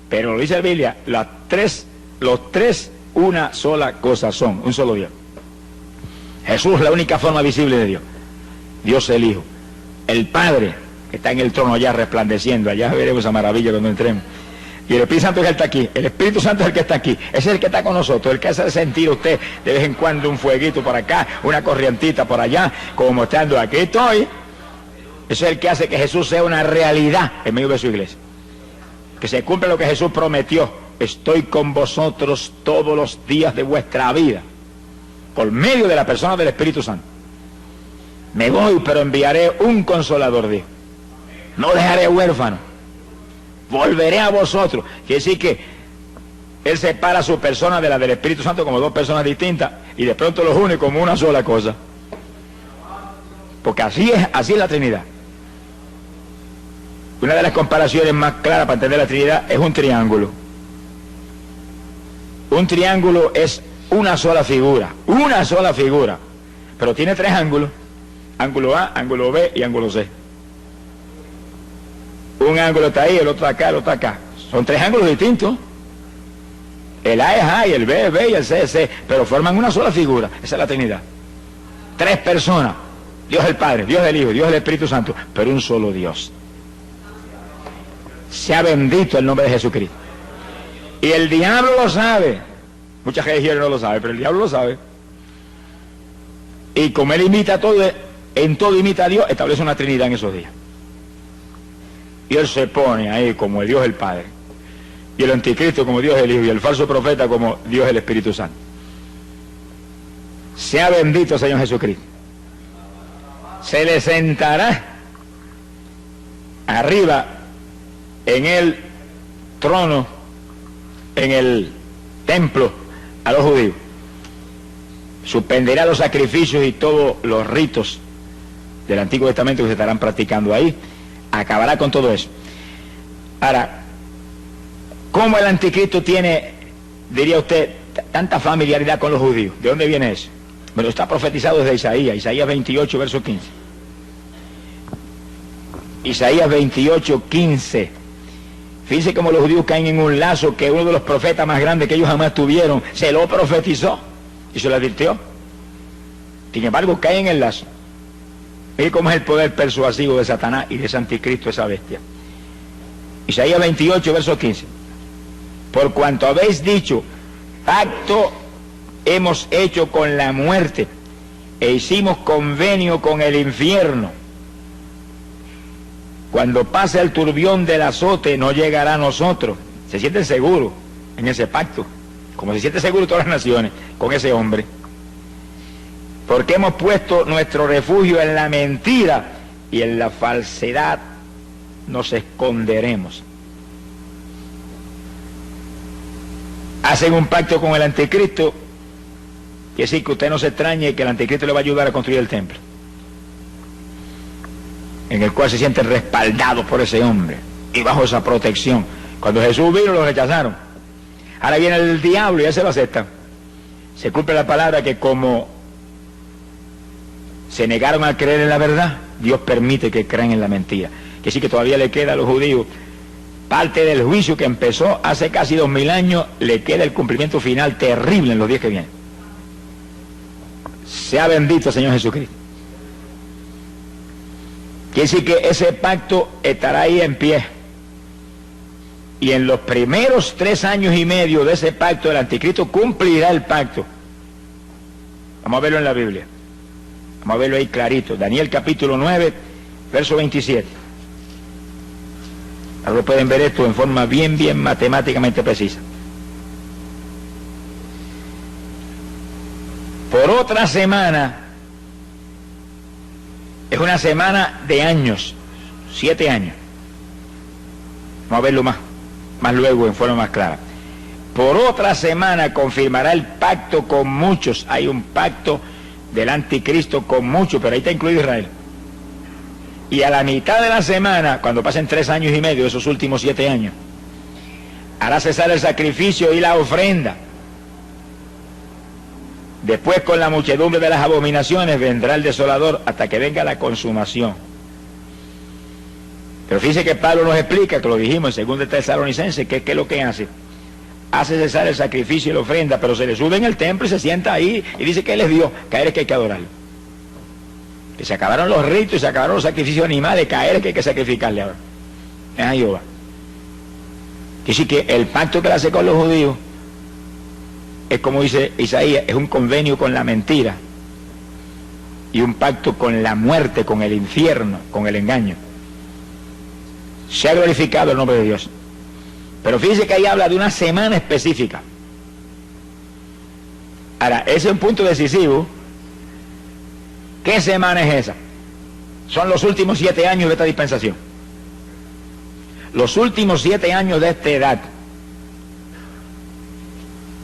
Pero lo dice la Biblia: los tres una sola cosa son, un solo Dios. Jesús es la única forma visible de Dios. Dios el Hijo. El Padre, que está en el trono allá resplandeciendo. Allá veremos esa maravilla cuando entremos. Y el Espíritu Santo es el que está aquí. El Espíritu Santo es el que está aquí. Ese es el que está con nosotros. El que hace sentir a usted de vez en cuando un fueguito por acá, una corrientita por allá, como mostrando: aquí estoy. Ese es el que hace que Jesús sea una realidad en medio de su iglesia. Que se cumpla lo que Jesús prometió: estoy con vosotros todos los días de vuestra vida, por medio de la persona del Espíritu Santo. Me voy, pero enviaré un consolador, dijo. No dejaré huérfano. Volveré a vosotros. Quiere decir que Él separa su persona de la del Espíritu Santo como 2 personas distintas y de pronto los une como una sola cosa. Porque así es la Trinidad. Una de las comparaciones más claras para entender la Trinidad es un triángulo. Un triángulo es una sola figura, pero tiene 3 ángulos: ángulo A, ángulo B y ángulo C. Un ángulo está ahí, el otro acá, el otro acá. Son 3 ángulos distintos. El A es A y el B es B y el C es C, pero forman una sola figura. Esa es la Trinidad. 3 personas: Dios el Padre, Dios el Hijo, Dios el Espíritu Santo, pero un solo Dios. Sea bendito el nombre de Jesucristo. Y el diablo lo sabe. Muchas religiones no lo saben, pero el diablo lo sabe. Y como él imita todo, en todo imita a Dios, establece una trinidad en esos días. Y él se pone ahí como el Dios el Padre, y el anticristo como Dios el Hijo, y el falso profeta como Dios el Espíritu Santo. Sea bendito Señor Jesucristo. Se le sentará arriba en el trono, en el templo, a los judíos. Suspenderá los sacrificios y todos los ritos del Antiguo Testamento que se estarán practicando ahí. Acabará con todo eso. Ahora, ¿cómo el anticristo tiene, diría usted, tanta familiaridad con los judíos? ¿De dónde viene eso? Bueno, está profetizado desde Isaías 28, verso 15. Isaías 28, 15. Fíjense cómo los judíos caen en un lazo que uno de los profetas más grandes que ellos jamás tuvieron se lo profetizó y se lo advirtió. Sin embargo, caen en el lazo. Mire cómo es el poder persuasivo de Satanás y de ese anticristo, esa bestia. Isaías 28, verso 15. Por cuanto habéis dicho, pacto hemos hecho con la muerte e hicimos convenio con el infierno. Cuando pase el turbión del azote no llegará a nosotros. Se sienten seguros en ese pacto, como se siente seguro todas las naciones con ese hombre. Porque hemos puesto nuestro refugio en la mentira y en la falsedad nos esconderemos. Hacen un pacto con el anticristo, quiere decir que usted no se extrañe que el anticristo le va a ayudar a construir el templo, en el cual se sienten respaldados por ese hombre y bajo esa protección. Cuando Jesús vino lo rechazaron. Ahora viene el diablo y ya se lo aceptan. Se cumple la palabra que como se negaron a creer en la verdad, Dios permite que crean en la mentira. Que sí, que todavía le queda a los judíos parte del juicio que empezó hace casi 2000 años, le queda el cumplimiento final terrible en los días que vienen. Sea bendito Señor Jesucristo. Quiere decir que ese pacto estará ahí en pie. Y en los primeros 3 años y medio de ese pacto, el anticristo cumplirá el pacto. Vamos a verlo en la Biblia. Vamos a verlo ahí clarito. Daniel capítulo 9, verso 27. Ahora pueden ver esto en forma bien matemáticamente precisa. Por otra semana, es una semana de años, 7 años. Vamos a verlo más luego en forma más clara. Por otra semana confirmará el pacto con muchos. Hay un pacto del anticristo con muchos, pero ahí está incluido Israel. Y a la mitad de la semana, cuando pasen 3 años y medio, esos últimos 7 años, hará cesar el sacrificio y la ofrenda. Después, con la muchedumbre de las abominaciones, vendrá el desolador hasta que venga la consumación. Pero fíjense que Pablo nos explica, que lo dijimos en 2 Tesalonicenses, que es lo que hace. Hace cesar el sacrificio y la ofrenda, pero se le sube en el templo y se sienta ahí y dice que él es Dios, que a él es que hay que adorarlo. Que se acabaron los ritos y se acabaron los sacrificios animales, que a él es que hay que sacrificarle ahora. Es a Jehová. Quiere decir que el pacto que él hace con los judíos es, como dice Isaías, es un convenio con la mentira y un pacto con la muerte, con el infierno, con el engaño. Se ha glorificado el nombre de Dios. Pero fíjense que ahí habla de una semana específica. Ahora, ese es un punto decisivo. ¿Qué semana es esa? Son los últimos 7 años de esta dispensación. Los últimos 7 años de esta edad.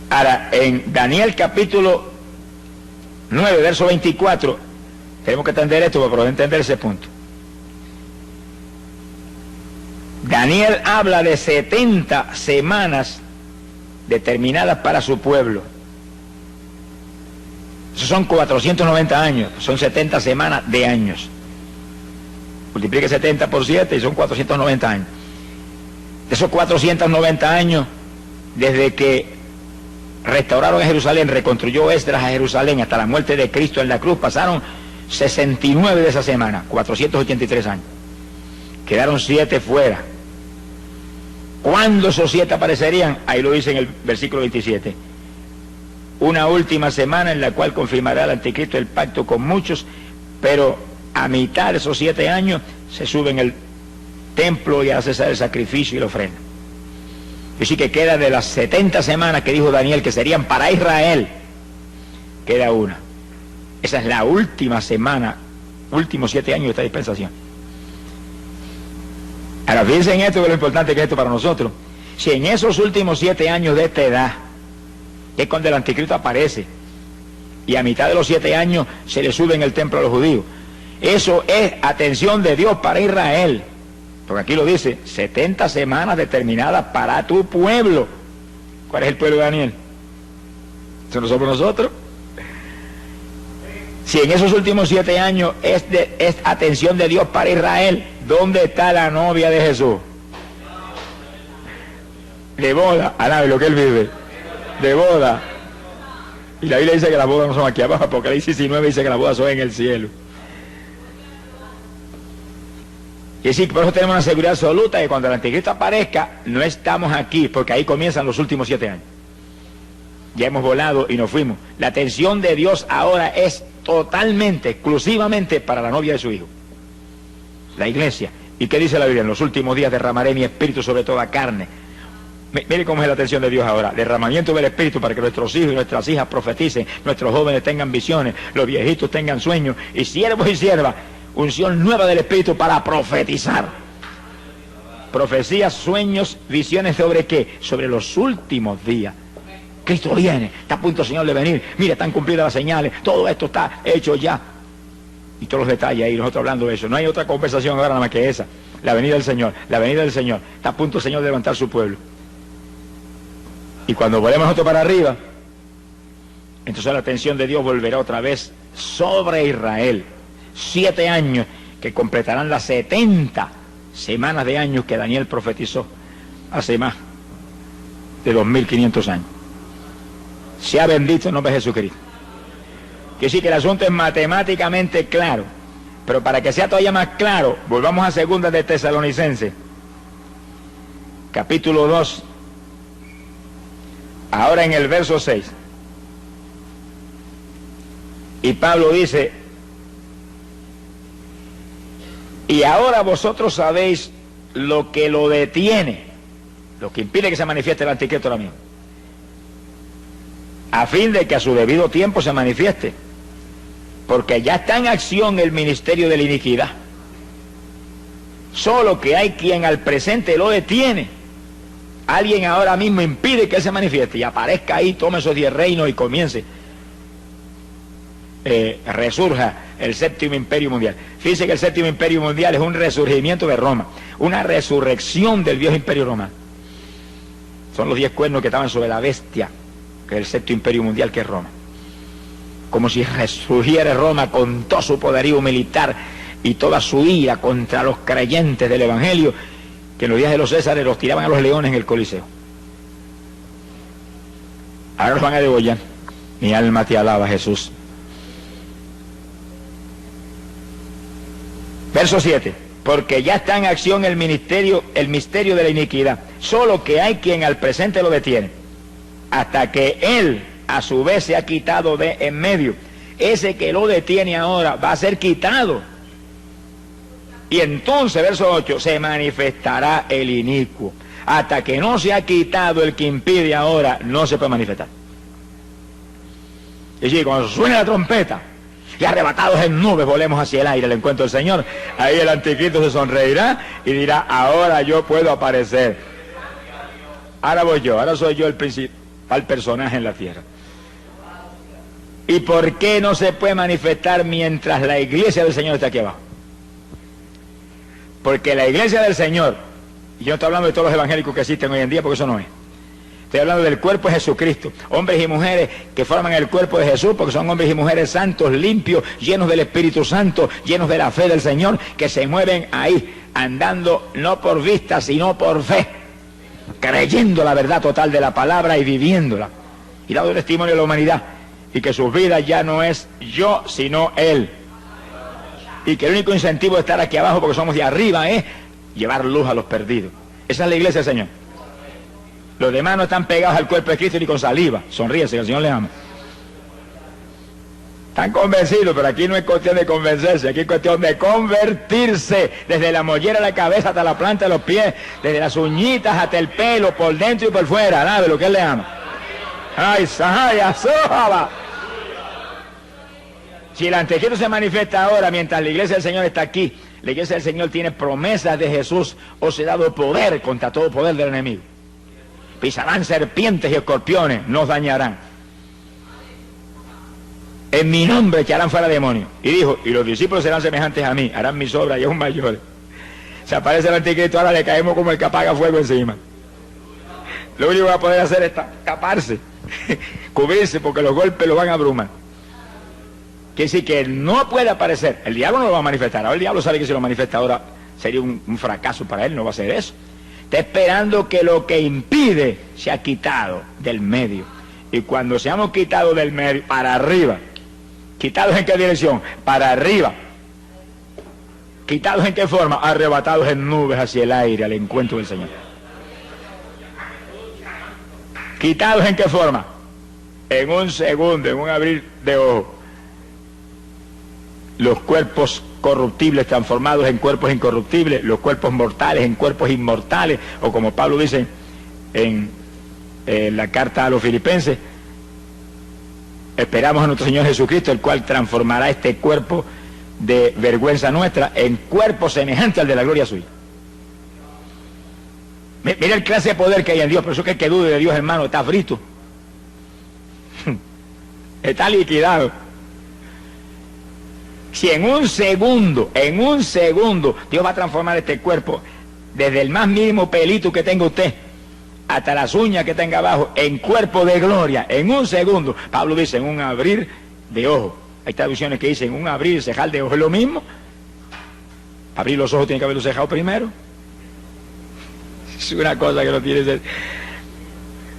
Ahora, en Daniel capítulo 9, verso 24, tenemos que entender esto para poder entender ese punto. Daniel habla de 70 semanas determinadas para su pueblo. Esos son 490 años, son 70 semanas de años. Multiplique 70 por 7 y son 490 años. De esos 490 años, desde que restauraron a Jerusalén, reconstruyó Esdras a Jerusalén hasta la muerte de Cristo en la cruz, pasaron 69 de esa semana, 483 años. Quedaron 7 fuera. ¿Cuándo esos 7 aparecerían? Ahí lo dice en el versículo 27. Una última semana en la cual confirmará el anticristo el pacto con muchos, pero a mitad de esos 7 años se sube en el templo y hace cesar el sacrificio y la ofrenda. Y sí que queda de las 70 semanas que dijo Daniel que serían para Israel, queda una. Esa es la última semana, últimos 7 años de esta dispensación. Ahora fíjense en esto, que es lo importante que es esto para nosotros. Si en esos últimos 7 años de esta edad, que es cuando el anticristo aparece, y a mitad de los 7 años se le sube en el templo a los judíos, eso es atención de Dios para Israel. Porque aquí lo dice, 70 semanas determinadas para tu pueblo. ¿Cuál es el pueblo de Daniel? ¿Eso no somos nosotros? Si en esos últimos 7 años es atención de Dios para Israel, ¿dónde está la novia de Jesús? De boda, lo que él vive, de boda. Y la Biblia dice que las bodas no son aquí abajo, Apocalipsis 19 dice que las bodas son en el cielo. Y sí, por eso tenemos una seguridad absoluta de que cuando el anticristo aparezca, no estamos aquí, porque ahí comienzan los últimos 7 años. Ya hemos volado y nos fuimos. La atención de Dios ahora es totalmente, exclusivamente para la novia de su Hijo, la iglesia. ¿Y qué dice la Biblia? En los últimos días derramaré mi espíritu sobre toda carne. Mire cómo es la atención de Dios ahora. Derramamiento del espíritu para que nuestros hijos y nuestras hijas profeticen, nuestros jóvenes tengan visiones, los viejitos tengan sueños, y siervos y siervas, unción nueva del espíritu para profetizar. Profecías, sueños, visiones, ¿sobre qué? Sobre los últimos días. Cristo viene, está a punto el Señor de venir, mira, están cumplidas las señales, todo esto está hecho ya. Y todos los detalles ahí, nosotros hablando de eso. No hay otra conversación ahora nada más que esa. La venida del Señor, la venida del Señor. Está a punto el Señor de levantar su pueblo. Y cuando volvemos nosotros para arriba, entonces la atención de Dios volverá otra vez sobre Israel. 7 años que completarán las 70 semanas de años que Daniel profetizó hace más de 2500 años. Sea bendito el nombre de Jesucristo. Que sí que el asunto es matemáticamente claro, pero para que sea todavía más claro, volvamos a 2 de Tesalonicenses, capítulo 2, ahora en el verso 6. Y Pablo dice: y ahora vosotros sabéis lo que lo detiene, lo que impide que se manifieste el anticristo ahora mismo, a fin de que a su debido tiempo se manifieste, porque ya está en acción el ministerio de la iniquidad, solo que hay quien al presente lo detiene. Alguien ahora mismo impide que él se manifieste y aparezca ahí, tome esos 10 reinos y comience, resurja el séptimo imperio mundial. Fíjense que el séptimo imperio mundial es un resurgimiento de Roma, una resurrección del viejo imperio romano. Son los 10 cuernos que estaban sobre la bestia, que es el séptimo imperio mundial, que es Roma. Como si resurgiera Roma con todo su poderío militar y toda su ira contra los creyentes del Evangelio, que en los días de los Césares los tiraban a los leones en el Coliseo. Ahora los van a degollar. Mi alma te alaba, Jesús. Verso 7. Porque ya está en acción el misterio de la iniquidad, solo que hay quien al presente lo detiene, hasta que él a su vez se ha quitado de en medio. Ese que lo detiene ahora va a ser quitado. Y entonces, verso 8, se manifestará el inicuo. Hasta que no se ha quitado el que impide ahora, no se puede manifestar. Y si cuando suene la trompeta y arrebatados en nubes volemos hacia el aire, el encuentro del Señor, ahí el anticristo se sonreirá y dirá: ahora yo puedo aparecer. Ahora voy yo, ahora soy yo el principal personaje en la tierra. ¿Y por qué no se puede manifestar mientras la iglesia del Señor está aquí abajo? Porque la iglesia del Señor, y yo no estoy hablando de todos los evangélicos que existen hoy en día, porque eso no es. Estoy hablando del cuerpo de Jesucristo, hombres y mujeres que forman el cuerpo de Jesús, porque son hombres y mujeres santos, limpios, llenos del Espíritu Santo, llenos de la fe del Señor, que se mueven ahí, andando no por vista, sino por fe, creyendo la verdad total de la palabra y viviéndola, y dando testimonio a la humanidad, y que sus vidas ya no es yo, sino Él. Y que el único incentivo de estar aquí abajo, porque somos de arriba, es llevar luz a los perdidos. Esa es la iglesia del Señor. Los demás no están pegados al cuerpo de Cristo ni con saliva. Sonríense, que el Señor les ama. Están convencidos, pero aquí no es cuestión de convencerse, aquí es cuestión de convertirse, desde la mollera de la cabeza hasta la planta de los pies, desde las uñitas hasta el pelo, por dentro y por fuera, nada de lo que él le ama. ¡Ay, Sahaya, Sohaba! Si el anticristo se manifiesta ahora, mientras la iglesia del Señor está aquí, la iglesia del Señor tiene promesas de Jesús, os he dado poder contra todo poder del enemigo. Pisarán serpientes y escorpiones, no os dañarán. En mi nombre echarán fuera demonios. Y dijo, y los discípulos serán semejantes a mí, harán mis obras y aún mayores. Se aparece el anticristo, ahora le caemos como el que apaga fuego encima. Lo único que va a poder hacer es taparse, cubrirse, porque los golpes lo van a abrumar. Quiere decir que no puede aparecer. El diablo no lo va a manifestar. Ahora el diablo sabe que si lo manifiesta ahora sería un fracaso para él, no va a hacer eso. Está esperando que lo que impide sea quitado del medio. Y cuando seamos quitados del medio, para arriba. ¿Quitados en qué dirección? Para arriba. ¿Quitados en qué forma? Arrebatados en nubes hacia el aire, al encuentro del Señor. ¿Quitados en qué forma? En un segundo, en un abrir de ojos. Los cuerpos corruptibles transformados en cuerpos incorruptibles, los cuerpos mortales en cuerpos inmortales, o como Pablo dice en la carta a los Filipenses, esperamos a nuestro Señor Jesucristo, el cual transformará este cuerpo de vergüenza nuestra en cuerpo semejante al de la gloria suya. Mira el clase de poder que hay en Dios, por eso que el que dude de Dios, hermano, está frito. Está liquidado. Si en un segundo, Dios va a transformar este cuerpo, desde el más mínimo pelito que tenga usted, hasta las uñas que tenga abajo, en cuerpo de gloria, en un segundo. Pablo dice, en un abrir de ojos. Hay traducciones que dicen, un abrir y cejar de ojos, ¿es lo mismo? Abrir los ojos tiene que haberlo cejado primero. Es una cosa que no tiene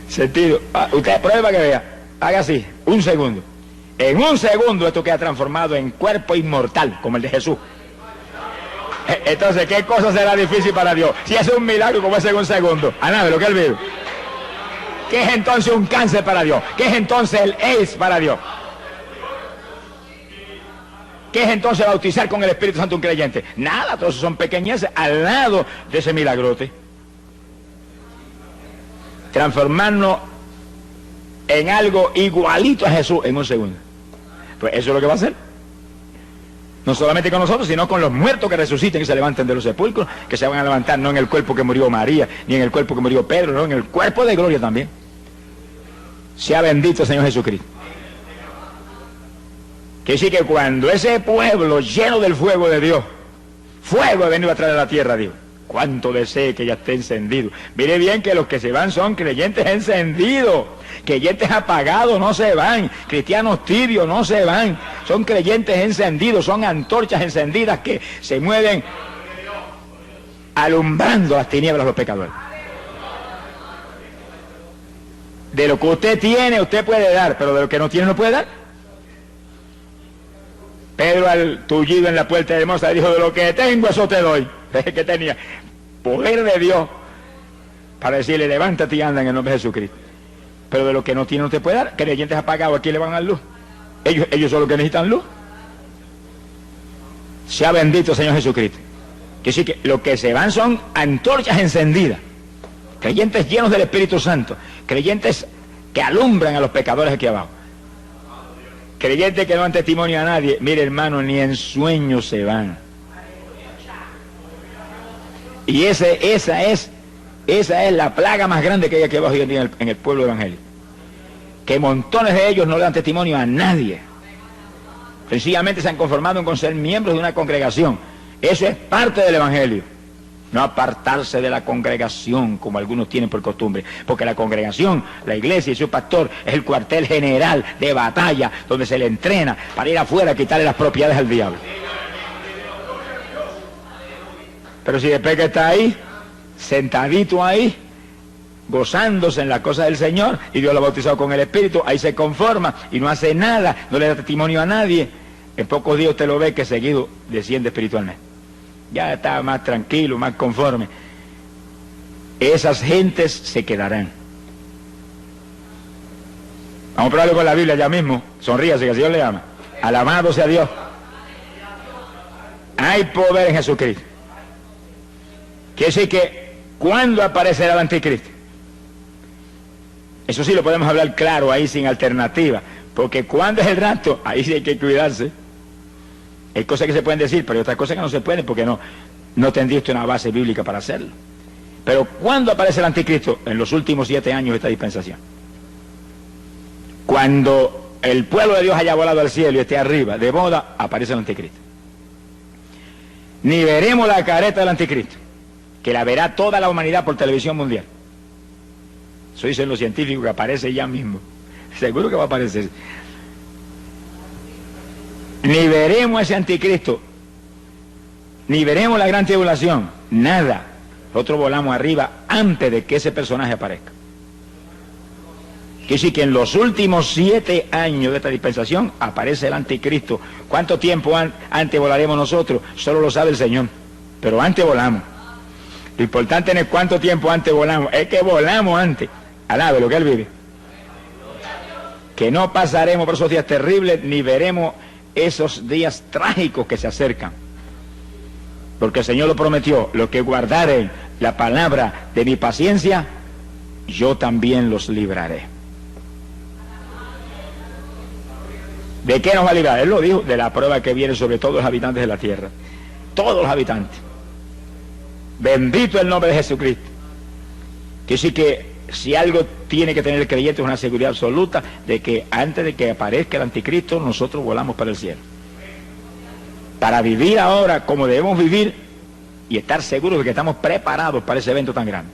sentido. Usted prueba que vea, haga así, un segundo. En un segundo esto queda transformado en cuerpo inmortal, como el de Jesús. Entonces, ¿qué cosa será difícil para Dios? Si hace un milagro como ese en un segundo, a nada de lo que él vive. ¿Qué es entonces un cáncer para Dios? ¿Qué es entonces el AIDS para Dios? ¿Qué es entonces bautizar con el Espíritu Santo un creyente? Nada, todos son pequeñeces al lado de ese milagrote. Transformarnos en algo igualito a Jesús en un segundo. Pues eso es lo que va a hacer. No solamente con nosotros, sino con los muertos que resuciten y se levanten de los sepulcros, que se van a levantar no en el cuerpo que murió María, ni en el cuerpo que murió Pedro, no, en el cuerpo de gloria también. Sea bendito el Señor Jesucristo. Quiere decir que cuando ese pueblo lleno del fuego de Dios, fuego ha venido a traer a la tierra, Dios, cuánto desee que ya esté encendido. Mire bien que los que se van son creyentes encendidos, creyentes apagados no se van, cristianos tibios no se van, son creyentes encendidos, son antorchas encendidas que se mueven alumbrando las tinieblas de los pecadores. De lo que usted tiene, usted puede dar, pero de lo que no tiene, no puede dar. Pedro, al tullido en la puerta hermosa, dijo, de lo que tengo, eso te doy. Que tenía poder de Dios para decirle, levántate y anda en el nombre de Jesucristo. Pero de lo que no tiene, no te puede dar. Creyentes apagados, ¿a quién le van a dar luz? Ellos son los que necesitan luz. Sea bendito Señor Jesucristo. Que sí, que lo que se van son antorchas encendidas, creyentes llenos del Espíritu Santo, creyentes que alumbran a los pecadores aquí abajo, creyentes que no dan testimonio a nadie. Mire, hermano, ni en sueños se van. Y esa es la plaga más grande que hay aquí abajo hoy en día en el pueblo evangélico, que montones de ellos no le dan testimonio a nadie, sencillamente se han conformado con ser miembros de una congregación. Eso es parte del evangelio, no apartarse de la congregación como algunos tienen por costumbre, porque la congregación, la iglesia y su pastor es el cuartel general de batalla donde se le entrena para ir afuera a quitarle las propiedades al diablo. Pero si después que está ahí, sentadito ahí, gozándose en las cosas del Señor, y Dios lo ha bautizado con el Espíritu, ahí se conforma y no hace nada, no le da testimonio a nadie, en pocos días usted lo ve que seguido desciende espiritualmente. Ya está más tranquilo, más conforme. Esas gentes se quedarán. Vamos a probarlo con la Biblia ya mismo. Sonríase, que el Señor le ama. Alabado sea Dios. Hay poder en Jesucristo. Quiere decir que, ¿cuándo aparecerá el anticristo? Eso sí lo podemos hablar claro ahí sin alternativa, porque ¿cuándo es el rapto? Ahí sí hay que cuidarse. Hay cosas que se pueden decir, pero hay otras cosas que no se pueden porque no tendría usted una base bíblica para hacerlo. Pero ¿cuándo aparece el anticristo? En los últimos 7 años de esta dispensación. Cuando el pueblo de Dios haya volado al cielo y esté arriba de boda, aparece el anticristo. Ni veremos la careta del anticristo, que la verá toda la humanidad por televisión mundial. Eso dicen los científicos, que aparece ya mismo. Seguro que va a aparecer. Ni veremos ese anticristo, ni veremos la gran tribulación, nada. Nosotros volamos arriba antes de que ese personaje aparezca. Quiere decir que en los últimos 7 años de esta dispensación aparece el anticristo. ¿Cuánto tiempo antes volaremos nosotros? Solo lo sabe el Señor, pero antes volamos. Lo importante no es cuánto tiempo antes volamos, es que volamos antes. Alabe lo que Él vive. Que no pasaremos por esos días terribles, ni veremos esos días trágicos que se acercan. Porque el Señor lo prometió: los que guardaren la palabra de mi paciencia, yo también los libraré. ¿De qué nos va a librar? Él lo dijo, de la prueba que viene sobre todos los habitantes de la tierra. Todos los habitantes. Bendito el nombre de Jesucristo. Quiere decir que si algo tiene que tener el creyente es una seguridad absoluta de que antes de que aparezca el anticristo, nosotros volamos para el cielo. Para vivir ahora como debemos vivir y estar seguros de que estamos preparados para ese evento tan grande.